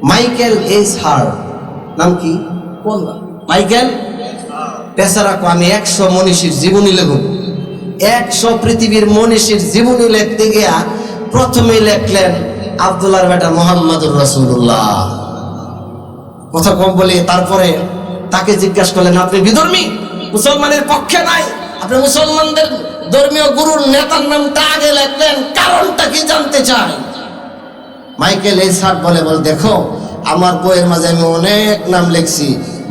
Michael H heart, নাম কি বললাম? মাইকেল পেছারা কো আমি 100 মনীষীর জীবনী লেখব। 100 পৃথিবীর মনীষীর জীবনী লিখতে গিয়া প্রথমে লেখলেন আব্দুল্লাহর বেটা মুহাম্মদুর রাসূলুল্লাহ। কথা কম বলে তারপরে তাকে জিজ্ঞাসা করলেন, আপনি বিধর্মী, মুসলমানের পক্ষে নাই, আপনি মুসলমানদের ধর্মীয় গুরুর নেতার নামটা আগে লিখলেন, কারণটা কি জানতে চাই? মাইকেল এইচ হার্ট বলে, দেখো আমার বইয়ের মাঝে আমি অনেক নাম লিখছি।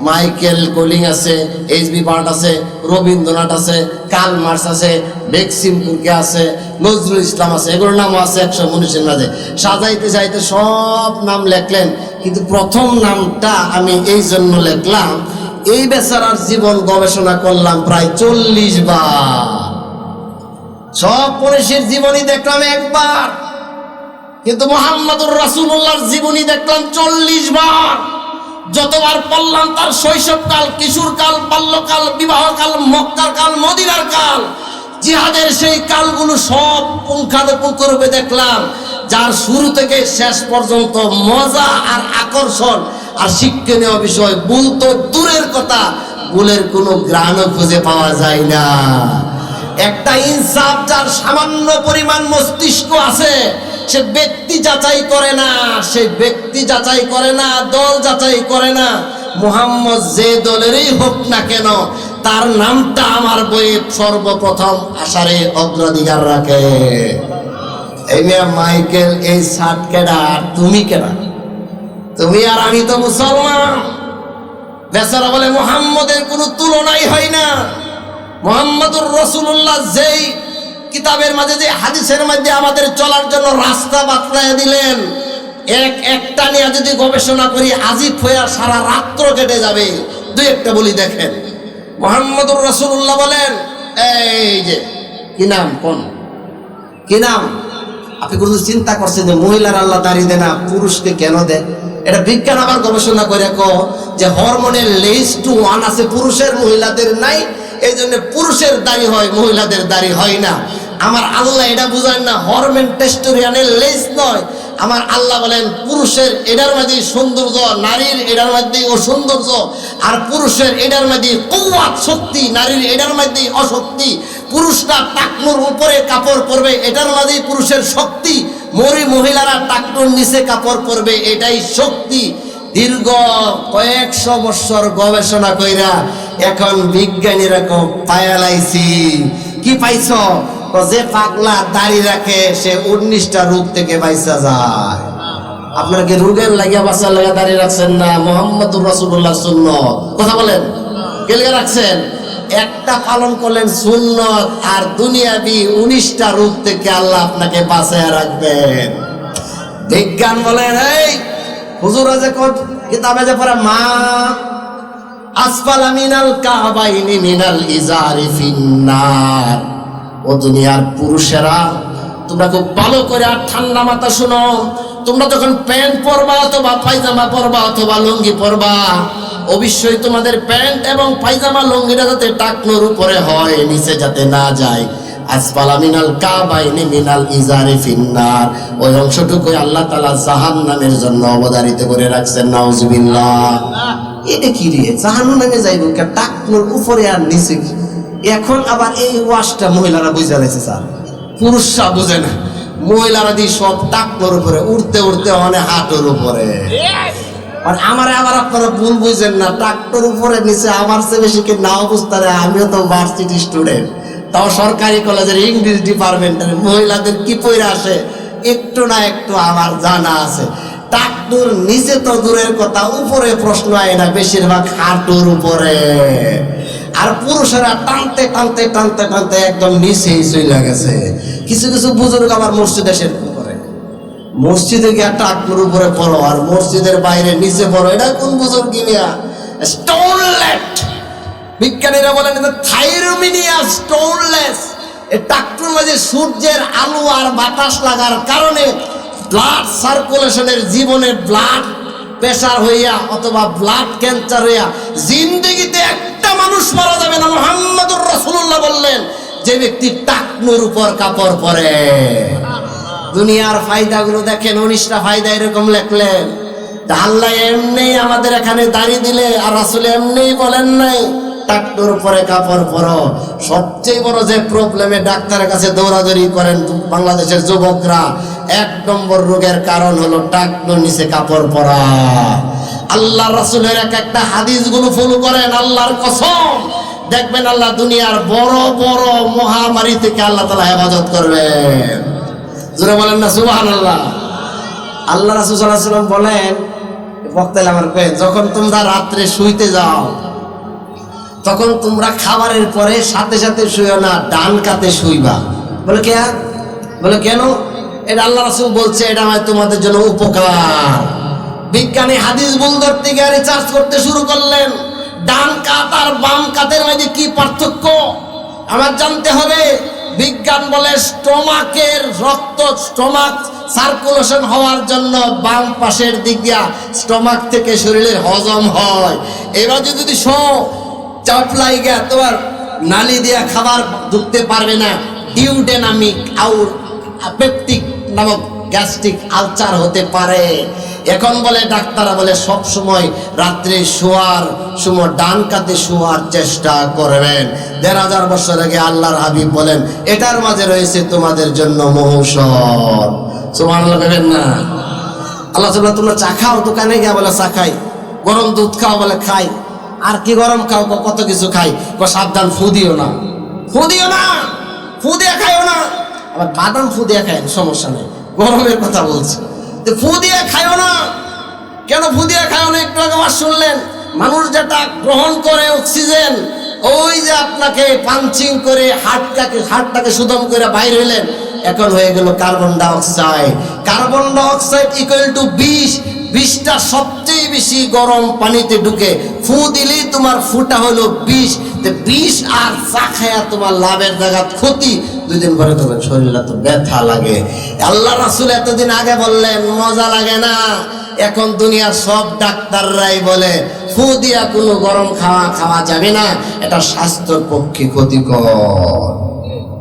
মাইকেল কোলিং আছে, এইচবি বার্ট আছে, রবীন্দ্রনাথ আছে, কার্ল মার্কস আছে, বেক্সিম কুরকে আছে, নজরুল ইসলাম আছে, এগুলোর নামও আছে 100 মনীষীর মাঝে। সাজাইতে চাইতে সব নাম লেখলেন, কিন্তু প্রথম নামটা আমি এই জন্য লিখলাম, এই বেচারার জীবন গবেষণা করলাম প্রায় 40 বার। সব মনীষীর জীবনী দেখলাম একবার, কিন্তু মুহাম্মদুর রাসূলুল্লাহর জীবনী দেখলাম 40 বার। যতবার পড়লাম তার শৈশবকাল, কিশোরকাল, বাল্যকাল, বিবাহকাল, মক্কার কাল, মদিনার কাল, জিহাদের সেই কালগুলো সব পুঙ্খানুপুঙ্খরূপে দেখলাম, যার শুরু থেকে শেষ পর্যন্ত মজা আর আকর্ষণ আর শিক্ষণীয় বিষয় ভুল তো দূরের কথা, ভুলের কোনো গ্রামও খুঁজে পাওয়া যায় না। একটা ইনসাফ, যার সামান্য পরিমাণ মস্তিষ্ক আছে, সে ব্যক্তি যাচাই করে না, সে ব্যক্তি যাচাই করে না, দল যাচাই করে না। মুহাম্মদ যে দলেরই হোক না কেন, তার নামটা আমার বইয়ে সর্বপ্রথম আসারে অগ্রাধিকার রাখে। এই মেয়ে মাইকেল এইচ হার্ট কেডা, আর তুমি কেডা? তুমি আর আমি তো মুসলমান। বেচারা বলে মুহাম্মদের কোনো তুলনাই হয় না। মুহাম্মদুর রাসূলুল্লাহ যেই কিতাবের মাঝে, যে হাদিসের মধ্যে আমাদের চলার জন্য রাস্তা বাতলায় দিলেন, একটা নিয়ে যদি গবেষণা করি আজিব হয়ে সারা রাত্র কেটে যাবে। দুই একটা বলি দেখেন। মুহাম্মদুর রাসূলুল্লাহ বলেন, এই যে কি নাম, কোন কি নাম? আপনি কোনো চিন্তা করছেন যে মহিলার আল্লাহ দাড়ি দেয় না, পুরুষকে কেন দেয়? এটা বিজ্ঞান আবার গবেষণা করে যে হরমোনের লেস-টু-1 আছে, পুরুষের মহিলাদের নাই, এই জন্য পুরুষের দাড়ি হয়, মহিলাদের দাড়ি হয় না। আমার আল্লাহ এটা বুঝান না, হরমোন টেস্টোরিয়ানের লেস নয়। আমার আল্লাহ বলেন পুরুষের এটার মধ্যে সৌন্দর্য, নারীর এটার মধ্যে অসৌন্দর্য, আর পুরুষের এটার মধ্যে কুওয়াত শক্তি, নারীর এটার মধ্যে অশক্তি। পুরুষরা টাকনুর উপরে কাপড় পরবে, এটার মধ্যেই পুরুষের শক্তি। মহিলারা টাকনুর নিচে কাপড় পরবে, এটাই শক্তি। দীর্ঘ কয়েকশো বছর গবেষণা কইরা এখন বিজ্ঞানীরা পায়ালাইছি। কি পাইছ? যে পাগলা দাড়ি রাখে সে 19টা রোগ থেকে বাইসা যায়। আপনার কি রোগের লাগিয়া বাঁচার লাগা দাড়ি রাখছেন না? মুহাম্মদুর রাসূলুল্লাহ সুন্নত। কথা বলেন, কে লাগা রাখছেন? একটা পালন করলেন সুন্নত, আর দুনিয়াবি 19টা রোগ থেকে আল্লাহ আপনাকে বাঁচায় রাখবেন। বিজ্ঞান বলেন, এই হুজুরা যে কিতাবে যে পড়ে, মা আসফালা মিনাল কাবাইনি মিনাল ইজারি ফিন্নার। ও দুনিয়ার পুরুষেরা, তোমরা খুব ভালো করে আর ঠান্ডা মাথা শুনো। তোমরা যখন প্যান্ট পরবা অথবা পায়জামা পরবা অথবা লুঙ্গি পরবা, অবশ্যই তোমাদের প্যান্ট এবং পায়জামা লুঙ্গিটা যাতে টাকনুর উপরে হয়, নিচে যাতে না যায়। আসফালা মিনাল কাবাইনি মিনাল ইজারি ফিন্নার, ওই অংশটুকুই আল্লাহ তাআলা জাহান্নামের জন্য অবধারিত করে রাখছেন। নাউজুবিল্লাহ। এটা কি রে, জাহান্নামে যাইব কে? টাকনুর উপরে আর নিচে। এখন আবার এই ওয়াশটা মহিলারা বুঝা রয়েছে, স্যার পুরুষরা বুঝে না। মহিলারা দিয়ে সব টাকনুর উপরে, উঠতে উঠতে অনেক হাঁটুর উপরে। আর আমারে আবার আপনারা ভুল বুঝেন না, টাকনুর উপরে নিচে আমার চেয়ে বেশি কি নাও বুঝতে পারে। আমিও তো ভার্সিটি স্টুডেন্ট, তাও সরকারি কলেজের ইংলিশ ডিপার্টমেন্টের। মহিলাদের কি পইরা আসে একটু না একটু আমার জানা আছে। টাকনুর নিচে তো দূরের কথা, উপরে প্রশ্ন আয় না, বেশিরভাগ হাঁটুর উপরে। আর পুরুষেরা টানতে টানতে টানতে টানতে একদম নিচেই চলে গেছে। কিছু কিছু বুজুর্গ আবার মসজিদে এসে করে, মসজিদে গিয়ে টাকনুর উপরে পড়ো আর মসজিদের বাইরে নিচে পড়ো। এটা কোন বুজুর্গ মিয়া? স্টোনলেট। বিজ্ঞানীরা বলেন থাইরোমিনিয়াস স্টোনলেস। এই টাকনুর মাঝে সূর্যের আলো আর বাতাস লাগার কারণে ব্লাড সার্কুলেশনের, জীবনের ব্লাড প্রেসার হইয়া অথবা ব্লাড ক্যান্সার হইয়া জিন্দেগিতে একটা মানুষ মারা যাবে না। মুহাম্মদুর রাসূলুল্লাহ বললেন, যে ব্যক্তি টাকনুর উপর কাপড় পরে। দুনিয়ার ফায়দাগুলো দেখেন, 19টা ফায়দা এরকম লেখলেন। আল্লাহ এমনি আমাদের এখানে দাঁড়িয়ে দিলে আর রাসূল এমনি বলেন নাই টাকটুর পরে কাপড় পরো। সবচেয়ে বড় যে প্রবলেমে ডাক্তারের কাছে দৌড়াদৌড়ি করেন বাংলাদেশের যুবকরা, 1 নম্বর রোগের কারণ হলো টাকটুর নিচে কাপড় পরা। আল্লাহ রাসূলের একটা হাদিসগুলো ফলো করেন, আল্লাহর কসম দেখবেন আল্লাহ দুনিয়ার বড় বড় মহামারী থেকে আল্লাহ তাআলা হেফাজত করবেন। জোরে বলেন না সুবহানাল্লাহ। আল্লাহ রাসূল সাল্লাল্লাহু আলাইহি ওয়াসাল্লাম বলেন, বক্তাইলে আমার কয়ে, যখন তোমরা রাত্রে শুইতে যাও তখন তোমরা খাবারের পরে সাথে সাথে শুইও না, ডান কাতে শুইবা। বলে কে? বলে কেন? এটা আল্লাহ রাসূল বলছে, এটা হয় তোমাদের জন্য উপকার। বিজ্ঞানী হাদিস ভুল ধরতে গিয়ে রিসার্চ করতে শুরু করলেন, ডান কাত আর বাম কাতের মধ্যে কি পার্থক্য আমার জানতে হবে। বিজ্ঞান বলে স্টোমাকের স্টোমাক সার্কুলেশন হওয়ার জন্য বাম পাশের দিক দিয়া স্টোমাক থেকে শরীরের হজম হয়। এবার যদি চাপ লাইগা তোমার নালি দিয়া খাবার ঢুকতে পারবে না, ডিউডেনামিক আউর পেপটিক নামক গ্যাস্ট্রিক আলসার হতে পারে। এখন বলে ডাক্তাররা বলে সব সময় রাত্রে শোয়ার সময় ডান কাতে শোয়ার চেষ্টা করবেন। ১,৫০০ বছর আগে আল্লাহর হাবিব বলেন, এটার মাঝে রয়েছে তোমাদের জন্য মহৌষধ। সুবহানাল্লাহ বলেন না? আল্লাহ তাআলা, তোমরা চা খাও, দোকানে গিয়া বলে চা খাই, গরম দুধ খাও বলে খাই, আর কি গরম খাও, কত কিছু খাই, সাবধান ফু দিও না, ফু দিও না, ফু দিয়ে খাইও না। আবার বাদাম ফু দিয়ে খায়, সমস্যা নেই, গরমের কথা বলছে, ফু দিয়ে খাইও না। কেন ফু দিয়ে খাইও না? একটু আগে আবার শুনলেন, মানুষ যেটা গ্রহণ করে অক্সিজেন, ওই যে আপনাকে পাঞ্চিং করে হার্টটাকে সুদম করে বাইর হইলেন, এখন হয়ে গেল carbon dioxide. Carbon dioxide equal to ২০। ২০টা সবচেয়ে বেশি গরম পানিতে ঢুকে ফু দিলেই তোমার ফুটা হলো ২০। ২০ আর চা খায়া তোমার লাভের জায়গা ক্ষতি। 2 দিন পরে তোমার শরীরে তো ব্যথা লাগে। আল্লাহ রাসূল এতদিন আগে বললেন মজা লাগে না, এখন দুনিয়ার সব ডাক্তাররাই বলে ফু দিয়া কোনো গরম খাওয়া যাবে না, এটা স্বাস্থ্যের পক্ষে ক্ষতিকর।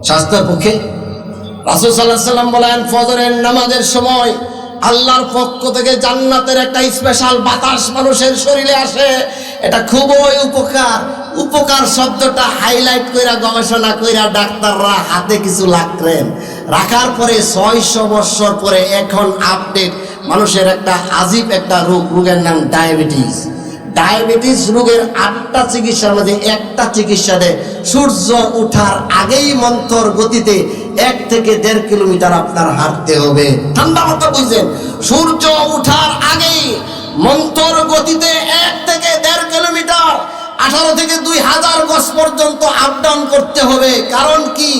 স্বাস্থ্যের পক্ষে রাসূল সাল্লাল্লাহু আলাইহি ওয়াসাল্লাম বলেন, ফজরের নামাজের সময় আল্লাহর পক্ষ থেকে জান্নাতের একটা স্পেশাল বাতাস মানুষের শরীরে আসে, এটা খুবই উপকার। উপকার শব্দটা হাইলাইট কইরা গবেষণা কইরা ডাক্তাররা হাতে কিছু রাখার পরে 600 বছর পরে এখন আপডেট মানুষের একটা আজীব একটা রোগের নাম ডায়াবেটিস। ডায়াবেটিস রোগের 8টা চিকিৎসার মধ্যে একটা চিকিৎসা দেয়, সূর্য ওঠার আগেই মন্থর গতিতে 1 থেকে 1.5 কিলোমিটার আপনার হাঁটতে হবে। ঠান্ডা মাথা বুঝছেন? সূর্য ওঠার আগেই মন্থর গতিতে 1 থেকে 1.5 কিলোমিটার, 18 থেকে 2000 গজ পর্যন্ত আপ ডাউন করতে হবে। কারণ কি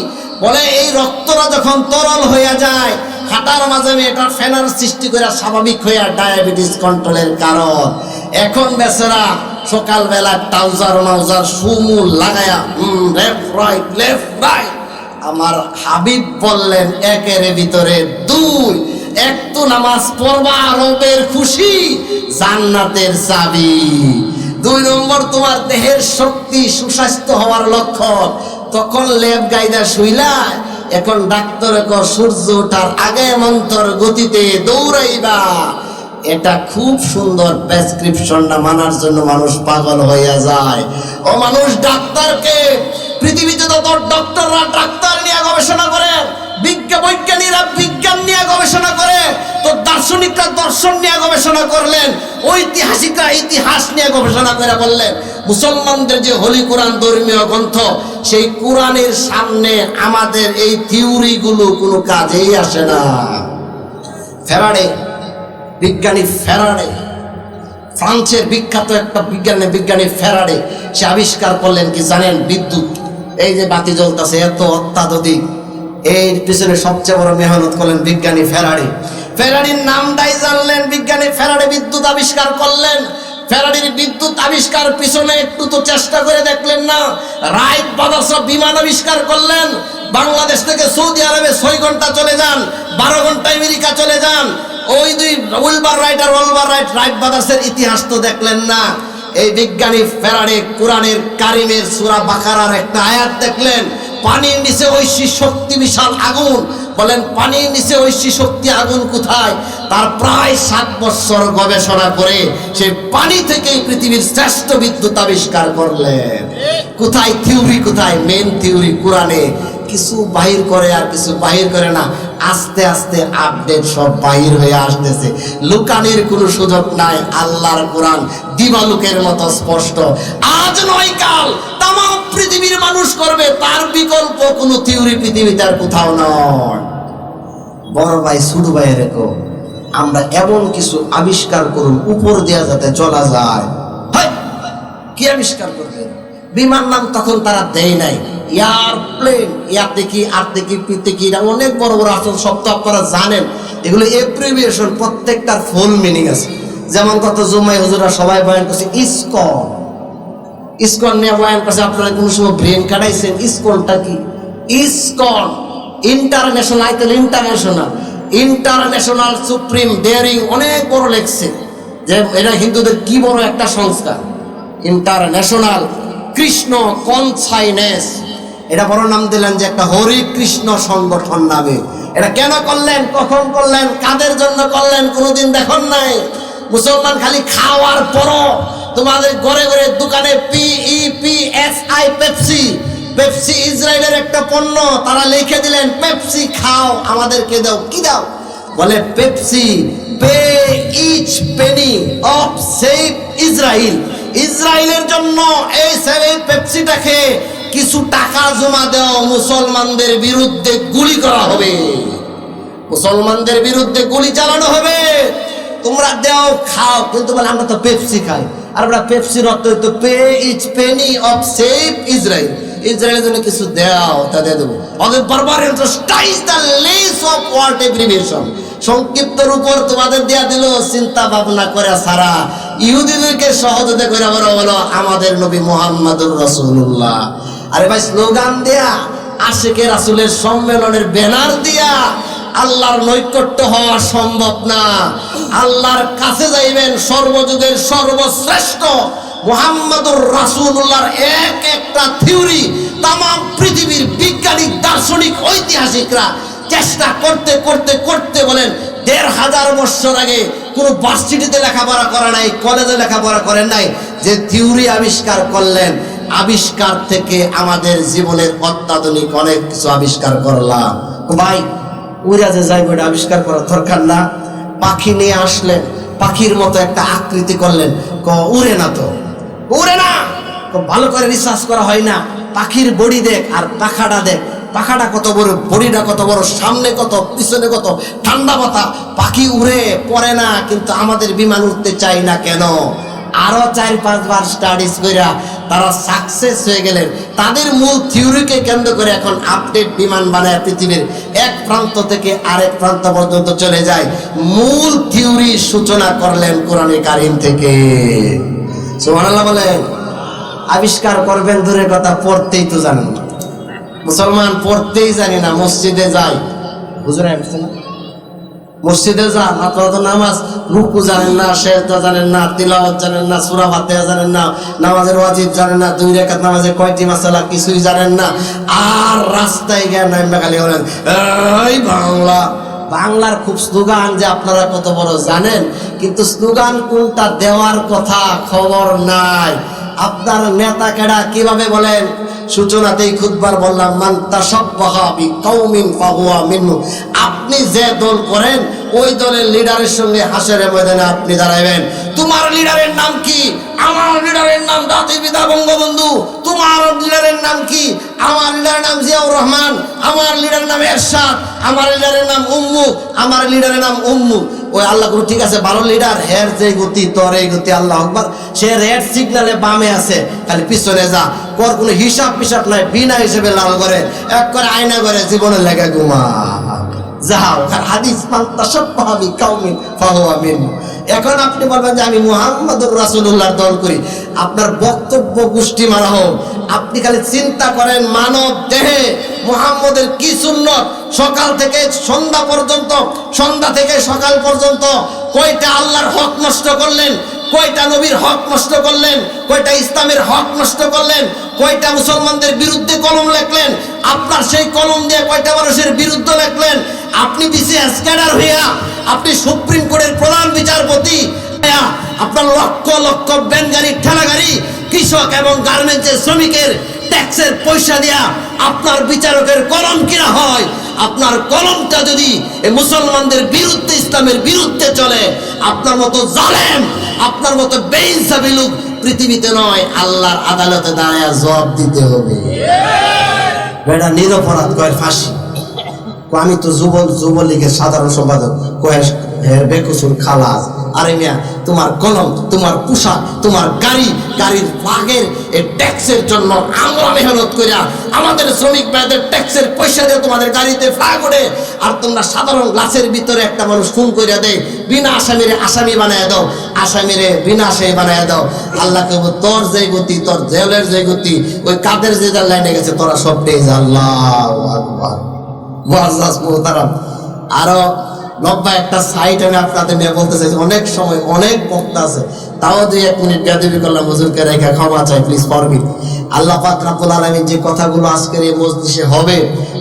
বলে, এই রক্তটা যখন তরল হয়ে যায় হাঁটার মাঝে এটার ফেনার সৃষ্টি করে স্বাভাবিক হয়ে ডায়াবেটিস কন্ট্রোলের কারণ। এখন বেচারা সকালবেলা ট্রাউজার সুমুল লাগায়া লেফট রাইট। আমার হাবিব বললেন, 1-এর ভিতরে 2। এক তো নামাজ পড়বা রবের খুশি, জান্নাতের চাবি। 2 নম্বর তোমার দেহের শক্তি, সুস্বাস্থ্য হওয়ার লক্ষণ। তখন লেপ গাইদা শুইলা, এখন ডাক্তার সূর্য ওঠার আগে মন্থর গতিতে দৌড়াইবা। এটা খুব সুন্দর প্রেসক্রিপশনটা মানার জন্য মানুষ পাগল হইয়া যায়। ও মানুষ, ডাক্তারকে পৃথিবীতে যত ডক্টররা ডাক্তার নিয়ে গবেষণা করে, বৈজ্ঞানিকরা বিজ্ঞান নিয়ে গবেষণা করে, তো দার্শনিকরা দর্শন নিয়ে গবেষণা করলেন, ঐতিহাসিকরা ইতিহাস নিয়ে গবেষণা করে বললেন, মুসলমানদের যে হোলি কোরআন ধর্মীয় গ্রন্থ, সেই কোরআনের সামনে আমাদের এই থিওরিগুলো কোনো কাজেই আসে না। বিজ্ঞানী ফ্যারাডে, ফ্রান্সের বিখ্যাত একটা বিজ্ঞানী ফ্যারাডে, সে আবিষ্কার করলেন কি জানেন? বিদ্যুৎ। এই যে বাতি জ্বলতেছে এত অত্যাধুনিক, এর পিছনে সবচেয়ে বড় মেহনত করলেন বিজ্ঞানী ফ্যারাডে। ফ্যারাডের নামটাই জানলেন, বিজ্ঞানী ফ্যারাডে বিদ্যুৎ আবিষ্কার করলেন। ফ্যারাডের বিদ্যুৎ আবিষ্কার পিছনে একটু তো চেষ্টা করে দেখলেন না? রাইট ব্রাদার্স বিমান আবিষ্কার করলেন। বাংলাদেশ থেকে সৌদি আরবে 6 ঘন্টা চলে যান, 12 ঘন্টা আমেরিকা চলে যান। ওই 2 উইলবার রাইট আর ওলবার রাইট, রাইট ব্রাদার্সের ইতিহাস তো দেখলেন না? এই বিজ্ঞানী ফ্যারাডে কোরআনের কারিমের সূরা বাকারার একটা আয়াত দেখলেন, পানির নিচে ঐশী শক্তি বিশাল আগুন, বলেন পানির নিচে ঐশী শক্তি আগুন কোথায়? তার প্রায় 7 বছর গবেষণা করে সেই পানি থেকেই পৃথিবীর শ্রেষ্ঠ বিদ্যুৎ আবিষ্কার করলেন। কোথায় থিওরি, কোথায় মেন থিওরি? কোরআনে কিছু বাহির করে আর কিছু বাহির করে না, আস্তে আস্তে আপডেট সব বাহির হয়ে আসতেছে। লুকানির কোনো সুযোগ নাই। আল্লাহর কোরআন দিবালুকের মতো স্পষ্ট। আজ নয় কাল তাম পৃথিবীর মানুষ করবে, তার বিকল্প কোনো থিওরি পৃথিবীতে আর কোথাও নয়। বড় ভাই ছোট ভাই রেখো, আমরা এমন কিছু আবিষ্কার করুন উপর দেয়া যাতে চলা যায়। কি আবিষ্কার করবে? বিমান নাম তখন তারা দেয় নাই, এয়ারপ্লেন। ইয়ার দেখি আর দেখি পিতে কি অনেক বড় বড় আসল, সব তো আপনারা জানেন। এগুলো এব্রিভিয়েশন, প্রত্যেকটার ফুল মিনিং আছে। যেমন কত জুমাই হুজুরা সবাই বয়ান করছে ইসকন, ইসকন নিয়ে বয়ান করছে। আপনারা কোনো সময় ব্রেন কাটাইছেন ইসকনটা কি? ইসকন ইন্টারন্যাশনাল, আইতেল ইন্টারন্যাশনাল, ইন্টারন্যাশনাল সুপ্রিম ডেয়ারিং, অনেক বড় লেখছে যে এটা হিন্দুদের কি বড় একটা সংস্থা। ইন্টারন্যাশনাল কৃষ্ণ কনসাইনেস, এটা বড় নাম দিলেন যে একটা হরি কৃষ্ণ সংগঠন নামে। এটা কেন করলেন, কখন করলেন, কাদের জন্য করলেন কোনোদিন দেখুন নাই? মুসলমান খালি খাওয়ার পরও তোমাদের ঘরে ঘরে দোকানে PEPSI পেপসি, পেপসি ইসরায়েলের একটা পণ্য, তারা লিখে দিলেন পেপসি খাও, আমাদেরকে দাও। কি দাও? বলে Pepsi pay each penny of save Israel. ইসরায়েলের জন্য এই পেপসিটা খেয়ে কিছু টাকা জমা দাও, মুসলমানদের বিরুদ্ধে গুলি করা হবে, মুসলমানদের বিরুদ্ধে গুলি চালানো হবে, তোমরা দাও খাও। কিন্তু বলে আমরা তো পেপসি খাই, আর আমরা পেপসির অর্থ হইতো pay each penny of save Israel, ইসরায়েলের জন্য কিছু দাও, তা দিয়ে দেবো। অতএব barbarian stays the less of word abbreviation, সংক্ষিপ্তর উপর তোমাদের দেয়া দিল, চিন্তা ভাবনা করে সারা ইহুদিদেরকে সহযোগিতা করে বলো আমাদের নবী মুহাম্মদুর রাসূলুল্লাহ। আরে ভাই স্লোগান দেয়া, আশিকে রাসূলের সম্মেলনের ব্যানার দিয়া আল্লাহর নৈকট্য হওয়া সম্ভব না। আল্লাহর কাছে যাইবেন সর্বযুগের সর্বশ্রেষ্ঠ মুহাম্মদুর রাসূলুল্লাহর এক একটা থিওরি তাম পৃথিবীর বিজ্ঞানিক, দার্শনিক, ঐতিহাসিকরা চেষ্টা করতে করতে করতে বলেন 1500 বছর আগে কোনো ভার্সিটিতে লেখাপড়া করা নাই, কলেজে লেখাপড়া করেন নাই, যে থিওরি আবিষ্কার করলেন, আবিষ্কার থেকে আমাদের জীবনের অত্যাধুনিক অনেক কিছু আবিষ্কার করলাম। ভাই উড়া যে যাইব এটা আবিষ্কার করার দরকার না। পাখি নিয়ে আসলেন, পাখির মতো একটা আকৃতি করলেন, উড়ে না, তো উড়ে না, ভালো করে রিসার্চ করা হয় না। পাখির বডি দেখ আর পাখাটা দেখ, পাখাটা কত বড়, বডিটা কত বড়, সামনে কত, পিছনে কত, ঠান্ডা মাথা, পাখি উড়ে পড়ে না। কিন্তু আমাদের বিমান উঠতে চাই না কেন? আরো 4-5 বার স্টাডিজ কইরা তারা সাকসেস হয়ে গেলেন। তাদের মূল থিওরিকে কেন্দ্র করে এখন আপডেট বিমান বানায় পৃথিবীর এক প্রান্ত থেকে আরেক প্রান্ত পর্যন্ত চলে যায়। মূল থিওরি সূচনা করলেন কোরআনে কারীম থেকে। সুবহানাল্লাহ বলেন। আবিষ্কার করবেন দূরের কথা, পড়তেই তো জানেন না। মুসলমান পড়তেই জানি না, মসজিদে যাই, হুজুরে আসছে না, মসজিদে যান, আপনারা তো নামাজ রুকু জানেন না, সেজদা জানেন না, তিলাওয়াত জানেন না, সূরা ফাতিহা জানেন না, নামাজের ওয়াজিব জানেন না, 2 রাকাত নামাজে কয়টি মাসালা কিছুই জানেন না, আর রাস্তায় গিয়ে নামবে খালি বলেন এই বাংলা। বাংলার খুব স্লোগান যে আপনারা কত বড় জানেন, কিন্তু স্লোগান কোনটা দেওয়ার কথা খবর নাই। আপনার নেতা কেডা কিভাবে বলেন? সূচনাতেই খুতবার বললাম, মান তাশাব্বাহা বিকাউমিন ফাহুয়া মিনহু। আপনি যে দল করেন ওই দলের লিডারের সঙ্গে হাসরের ময়দানে আপনি দাঁড়াবেন। তোমার লিডারের নাম কি? আমার লিডারের নাম জাতির পিতা বঙ্গবন্ধু। তোমার লিডারের নাম কি? আমার লিডারের নাম জিয়াউর রহমান। আমার লিডারের নাম এরশাদ। আমার লিডারের নাম উম্মু। আমার লিডারের নাম উম্মু। ওই আল্লাহ গুরু ঠিক আছে, ভালো লিডার, হের যে গতি তোর এই গতি, আল্লাহ আকবার। সে রেড সিগনালে বামে আছে, খালি পিছনে যা, ওর কোনো হিসাব পিসাব নাই, বিনা হিসেবে লাল করে এক করে আয়না করে জীবনের লেগে ঘুমা যাও। হাদিস মান তাশাব্বাহা বিকাউমিন ফাহুয়া মিনহুম। এখন আপনি বলবেন যে আমি মুহাম্মদুর রাসূলুল্লাহর দল করি, আপনার বক্তব্য গোষ্ঠী মারা হোক। আপনি খালি চিন্তা করেন মানব দেহে মুহাম্মদের কি সুন্নত, সকাল থেকে সন্ধ্যা পর্যন্ত, সন্ধ্যা থেকে সকাল পর্যন্ত কয়টা আল্লাহর হক নষ্ট করলেন, কয়টা নবীর হক নষ্ট করলেন, কয়টা ইসলামের হক নষ্ট করলেন, কয়টা মুসলমানদের বিরুদ্ধে কলম লেখলেন, আপনার সেই কলম দিয়ে কয়টা মানুষের বিরুদ্ধে লেখলেন। আপনি বিসিএস ক্যাডার হইয়া আপনি সুপ্রিম কোর্টের প্রধান বিচারপতি, আপনার লক্ষ লক্ষ ভ্যান গাড়ি, ঠেলা গাড়ি, কৃষক এবং গার্মেন্টসের শ্রমিকের ট্যাক্সের পয়সা দিয়া আপনার বিচারকের কলম কিনা হয়। আপনার কলমটা যদি এই মুসলমানদের বিরুদ্ধে, ইসলামের বিরুদ্ধে চলে, আপনার মতো জালেম, আপনার মতো বেইনসাফি লোক পৃথিবীতে নয়, আল্লাহর আদালতে দাঁড়ায় জবাব দিতে হবে। বেটা নিরপরাধ কয় ফাঁসি। আমি তো যুবলীগের সাধারণ সম্পাদক, কয় বেকসুর খালাস। আরে মিয়া, তোমার কলম, তোমার পোশাক, তোমার গাড়ির ভাগের এই ট্যাক্সের জন্য আমরা মেহনত করিয়া আমাদের শ্রমিক ভাইদের ট্যাক্সের পয়সা দিয়ে তোমাদের গাড়িতে ফ্ল্যাগ ওঠে, আর তোমরা সাধারণ গ্লাসের ভিতরে একটা মানুষ খুন করিয়া দেয়, বিনা আসামিরে আসামি বানায় দাও, আসামিরে বিনা আসামি বানায় দাও। আল্লাহ কেব তোর যে গতি, তোর জেলের যে গতি, ওই কাদের যে লাইনে গেছে তোরা সব পেয়ে যা। আল্লাহু আকবার। আরো লম্বা একটা সাইট আমি আপনাদের নিয়ে বলতে চাইছি। অনেক সময় অনেক বক্তা আছে, তাও 2-1 মিনিট বেয়াদবি করলাম, হুজুরকে রেখা ক্ষমা চাই, প্লিজ ফরগিভ। আল্লাহ পাক রব্বুল আলামিন যে কথাগুলো আজকের এই মজলিসে হবে,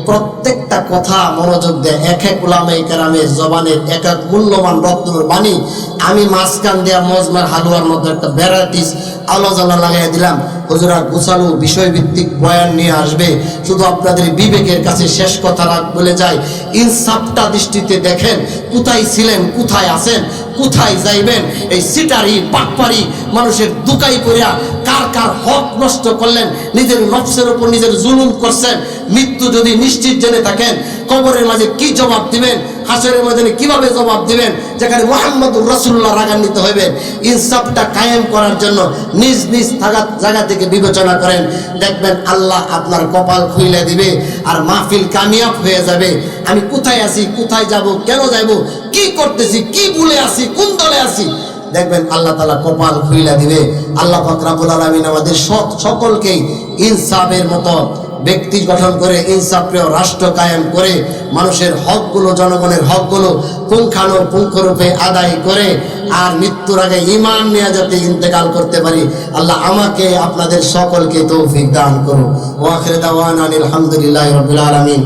প্রত্যেকটা কথা মনোযোগ দেয়। এক এক উলামায়ে কেরামের জবানের এক এক মূল্যবান রত্নের বাণী আমি মাঝখান দেয়া মজমার হালুয়ার মতো একটা ভ্যারাইটিস আলোচনা লাগাই দিলাম। হুজুরা গোছালো বিষয়ভিত্তিক বয়ান নিয়ে আসবে। শুধু আপনাদের বিবেকের কাছে শেষ কথা বলে যায়, ইনসাফটা দৃষ্টিতে দেখেন, কোথায় ছিলেন, কোথায় আছেন, কোথায় যাইবেন। এই সিটারি পাকপারি মানুষের দুকাই করিয়া কার কার হক নষ্ট করলেন, নিজের নফসের উপর নিজের জুলুম করছেন। মৃত্যু যদি নিশ্চিত জেনে থাকেন, কবরের মাঝে কি জবাব দিবেন, হাসরের ময়দানে কিভাবে জবাব দিবেন, যেখানে মুহাম্মদুর রাসূলুল্লাহ রাগান্বিত হইবেন। ইনসাফটা কায়েম করার জন্য নিজ নিজ জায়গা থেকে বিবেচনা করেন, দেখবেন আল্লাহ আপনার কপাল খুইলে দিবে, আর মাহফিল কামিয়াব হয়ে যাবে। আমি কোথায় আছি, কোথায় যাব, কেন যাব, কি করতেছি, কি ভুলে আছি, কোন দলে আছি, দেখবেন আল্লাহ তাআলা কপাল খুইলা দিবে। আল্লাহ পাক রব্বুল আলামিন আমাদের সকলকেই ইনসাফের মতো ব্যক্তি গঠন করে, ইনসাফপ্রিয় রাষ্ট্র কায়েম করে, মানুষের হকগুলো, জনগণের হকগুলো পুঙ্খানুপুঙ্খরূপে আদায় করে, আর মৃত্যুর আগে ঈমান নিয়ে যাতে ইন্তেকাল করতে পারি। আল্লাহ আমাকে আপনাদের সকলকে তৌফিক দান করুন। ওয়া আখিরু দাওয়ানা আলহামদুলিল্লাহি রাব্বিল আলামিন।